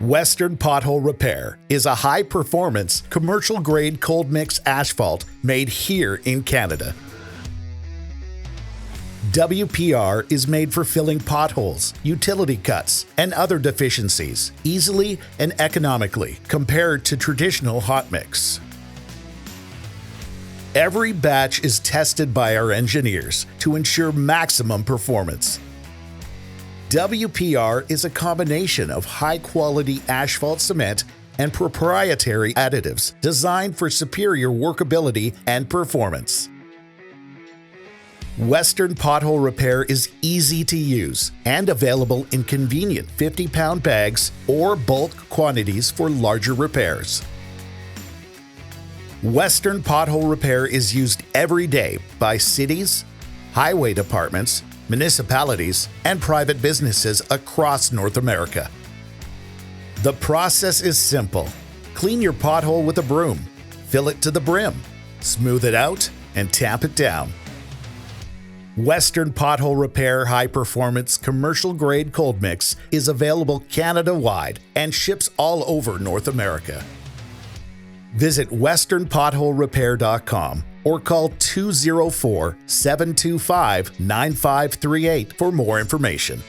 Western Pothole Repair is a high-performance, commercial-grade cold mix asphalt made here in Canada. WPR is made for filling potholes, utility cuts, and other deficiencies easily and economically compared to traditional hot mix. Every batch is tested by our engineers to ensure maximum performance. WPR is a combination of high-quality asphalt cement and proprietary additives designed for superior workability and performance. Western Pothole Repair is easy to use and available in convenient 50-pound bags or bulk quantities for larger repairs. Western Pothole Repair is used every day by cities, highway departments, municipalities, and private businesses across North America. The process is simple. Clean your pothole with a broom, fill it to the brim, smooth it out, and tamp it down. Western Pothole Repair high-performance commercial-grade cold mix is available Canada-wide and ships all over North America. Visit westernpotholerepair.com or call 204-725-9538 for more information.